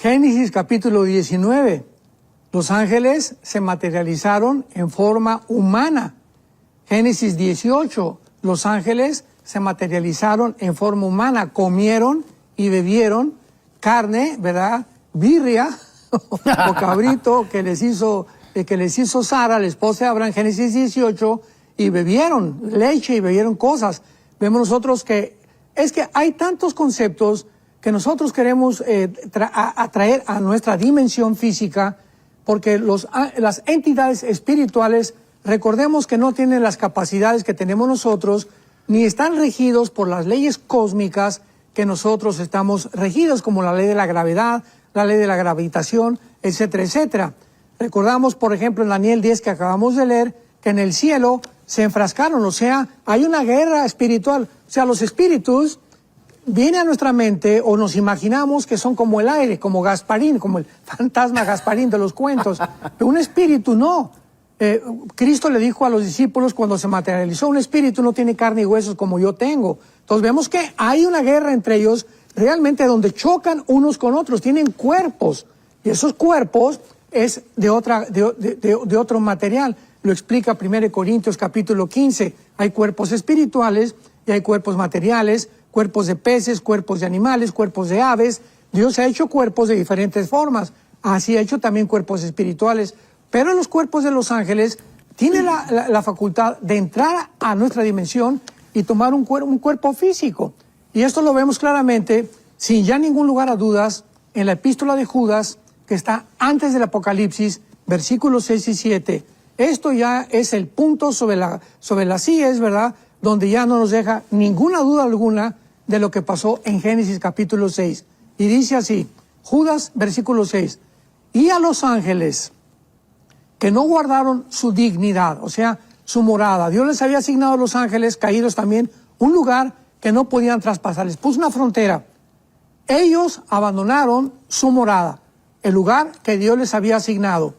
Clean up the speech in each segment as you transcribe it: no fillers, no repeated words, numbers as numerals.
Génesis capítulo 19. Los ángeles se materializaron en forma humana. Génesis 18. Los ángeles se materializaron en forma humana. Comieron y bebieron carne, ¿verdad? Birria o cabrito que les hizo Sara, la esposa de Abraham, Génesis 18, y bebieron leche y bebieron cosas. Vemos nosotros que es que hay tantos conceptos que nosotros queremos atraer a nuestra dimensión física, porque las entidades espirituales, recordemos que no tienen las capacidades que tenemos nosotros, ni están regidos por las leyes cósmicas que nosotros estamos regidos, como la ley de la gravedad, la ley de la gravitación, etcétera, etcétera. Recordamos, por ejemplo, en Daniel 10 que acabamos de leer, que en el cielo se enfrascaron, o sea, hay una guerra espiritual. O sea, los espíritus vienen a nuestra mente o nos imaginamos que son como el aire, como Gasparín, como el fantasma Gasparín de los cuentos. Pero un espíritu no. Cristo le dijo a los discípulos cuando se materializó, un espíritu no tiene carne y huesos como yo tengo. Entonces vemos que hay una guerra entre ellos realmente donde chocan unos con otros, tienen cuerpos. Y esos cuerpos es de otro material. Lo explica 1 Corintios capítulo 15. Hay cuerpos espirituales y hay cuerpos materiales, cuerpos de peces, cuerpos de animales, cuerpos de aves. Dios ha hecho cuerpos de diferentes formas. Así ha hecho también cuerpos espirituales. Pero los cuerpos de los ángeles tienen la facultad de entrar a nuestra dimensión y tomar un cuerpo físico. Y esto lo vemos claramente, sin ya ningún lugar a dudas, en la epístola de Judas, que está antes del Apocalipsis, versículos 6 y 7. Esto ya es el punto sobre las IES, ¿verdad? Donde ya no nos deja ninguna duda alguna de lo que pasó en Génesis capítulo 6. Y dice así, Judas, versículo 6, y a los ángeles que no guardaron su dignidad, o sea, su morada. Dios les había asignado a los ángeles caídos también un lugar que no podían traspasar. Les puso una frontera. Ellos abandonaron su morada, el lugar que Dios les había asignado.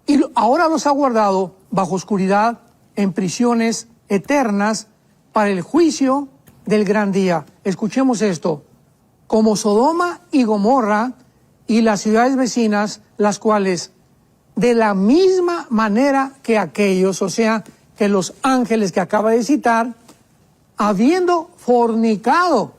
Y ahora los ha guardado bajo oscuridad, en prisiones eternas, para el juicio del gran día. Escuchemos esto. Como Sodoma y Gomorra y las ciudades vecinas, las cuales de la misma manera que aquellos, o sea, que los ángeles que acaba de citar, habiendo fornicado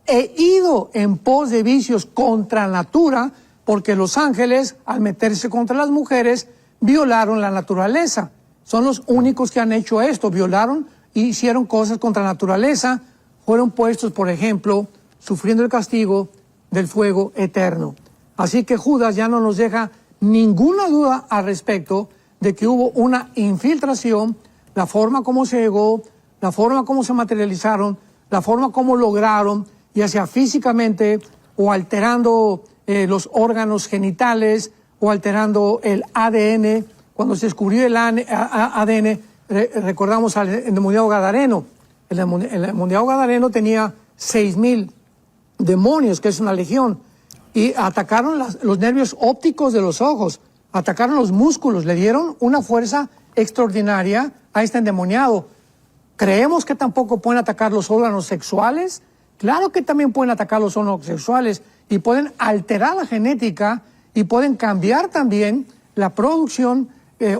e ido en pos de vicios contra natura, porque los ángeles, al meterse contra las mujeres, violaron la naturaleza. Son los únicos que han hecho esto, violaron e hicieron cosas contra la naturaleza, fueron puestos, por ejemplo, sufriendo el castigo del fuego eterno. Así que Judas ya no nos deja ninguna duda al respecto de que hubo una infiltración, la forma como se llegó, la forma como se materializaron, la forma como lograron, ya sea físicamente o alterando los órganos genitales o alterando el ADN. Cuando se descubrió el ADN, recordamos al endemoniado Gadareno. El endemoniado Gadareno tenía 6,000 demonios, que es una legión, y atacaron los nervios ópticos de los ojos, atacaron los músculos, le dieron una fuerza extraordinaria a este endemoniado. ¿Creemos que tampoco pueden atacar los órganos sexuales? Claro que también pueden atacar los órganos sexuales y pueden alterar la genética y pueden cambiar también la producción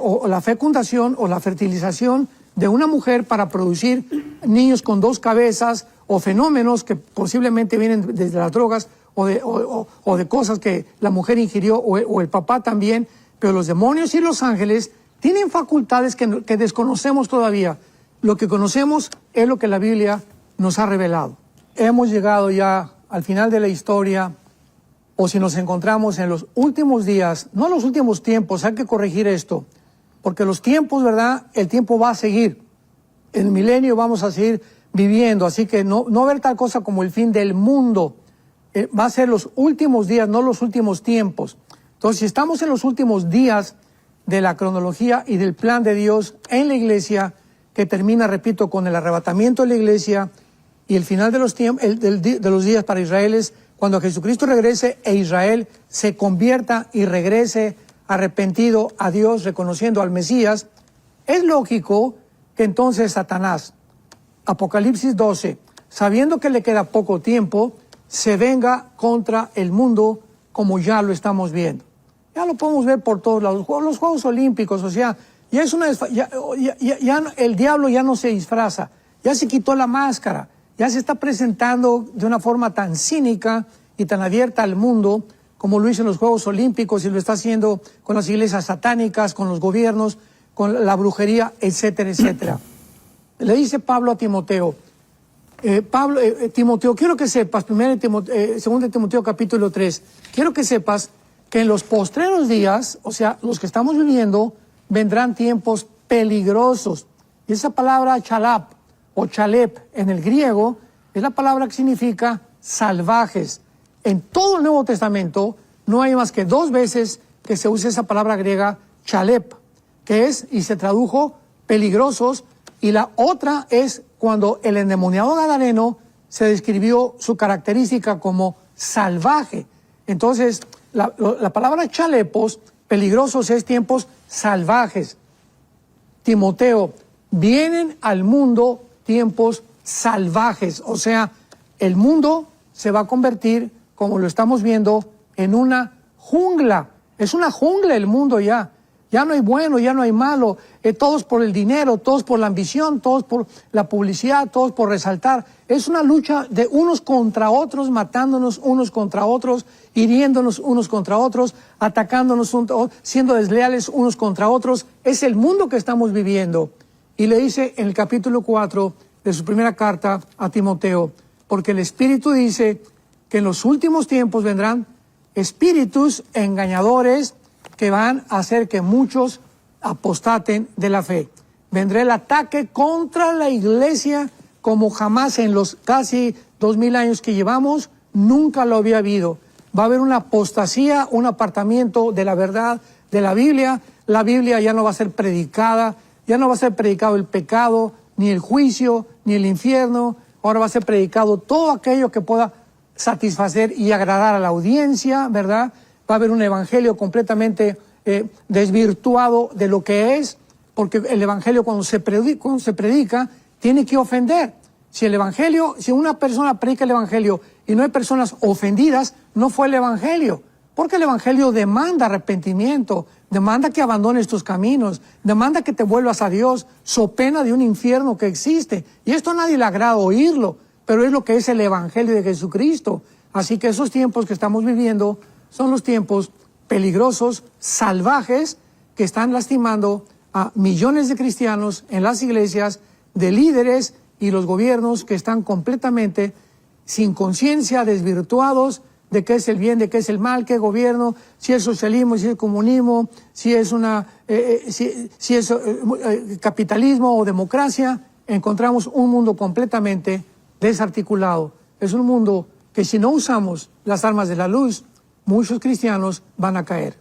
o la fecundación o la fertilización de una mujer para producir niños con 2 cabezas o fenómenos que posiblemente vienen desde las drogas o de cosas que la mujer ingirió o el papá también. Pero los demonios y los ángeles tienen facultades que desconocemos todavía. Lo que conocemos es lo que la Biblia nos ha revelado. Hemos llegado ya al final de la historia, o si nos encontramos en los últimos días, no los últimos tiempos, hay que corregir esto, porque los tiempos, ¿verdad? El tiempo va a seguir. El milenio vamos a seguir viviendo, así que no va a haber tal cosa como el fin del mundo. Va a ser los últimos días, no los últimos tiempos. Entonces, si estamos en los últimos días de la cronología y del plan de Dios en la iglesia, que termina, repito, con el arrebatamiento de la iglesia y el final de los días para Israel es cuando Jesucristo regrese e Israel se convierta y regrese arrepentido a Dios, reconociendo al Mesías. Es lógico que entonces Satanás, Apocalipsis 12, sabiendo que le queda poco tiempo, se venga contra el mundo como ya lo estamos viendo. Ya lo podemos ver por todos lados. Los Juegos Olímpicos, o sea, ya es el diablo ya no se disfraza, ya se quitó la máscara, ya se está presentando de una forma tan cínica y tan abierta al mundo como lo hizo en los Juegos Olímpicos y lo está haciendo con las iglesias satánicas, con los gobiernos, con la brujería, etcétera, etcétera. Le dice Pablo a Timoteo, Timoteo, quiero que sepas, 2 Timoteo capítulo 3, quiero que sepas que en los postreros días, o sea, los que estamos viviendo, vendrán tiempos peligrosos. Y esa palabra chalap o chalep en el griego es la palabra que significa salvajes. En todo el Nuevo Testamento no hay más que 2 veces que se usa esa palabra griega chalep, que es, y se tradujo, peligrosos, y la otra es cuando el endemoniado gadareno se describió su característica como salvaje. Entonces, la palabra chalepos, peligrosos, es tiempos salvajes. Timoteo, vienen al mundo tiempos salvajes, o sea, el mundo se va a convertir, como lo estamos viendo, en una jungla. Es una jungla el mundo ya. Ya no hay bueno, ya no hay malo. Todos por el dinero, todos por la ambición, todos por la publicidad, todos por resaltar. Es una lucha de unos contra otros, matándonos unos contra otros, hiriéndonos unos contra otros, atacándonos, siendo desleales unos contra otros. Es el mundo que estamos viviendo. Y le dice en el capítulo 4 de su primera carta a Timoteo, porque el Espíritu dice que en los últimos tiempos vendrán espíritus engañadores que van a hacer que muchos apostaten de la fe. Vendrá el ataque contra la iglesia como jamás en los casi 2000 años que llevamos, nunca lo había habido. Va a haber una apostasía, un apartamiento de la verdad de la Biblia. La Biblia ya no va a ser predicada, ya no va a ser predicado el pecado, ni el juicio, ni el infierno. Ahora va a ser predicado todo aquello que pueda satisfacer y agradar a la audiencia, ¿verdad? Va a haber un evangelio completamente desvirtuado de lo que es, porque el evangelio cuando se predica tiene que ofender. Si una persona predica el evangelio y no hay personas ofendidas, no fue el evangelio. Porque el evangelio demanda arrepentimiento, demanda que abandones tus caminos, demanda que te vuelvas a Dios, so pena de un infierno que existe. Y esto a nadie le agrada oírlo, pero es lo que es el evangelio de Jesucristo. Así que esos tiempos que estamos viviendo son los tiempos peligrosos, salvajes, que están lastimando a millones de cristianos en las iglesias, de líderes y los gobiernos que están completamente sin conciencia, desvirtuados de qué es el bien, de qué es el mal, qué gobierno, si es socialismo, si es comunismo, si es capitalismo o democracia. Encontramos un mundo completamente desarticulado. Es un mundo que si no usamos las armas de la luz, muchos cristianos van a caer.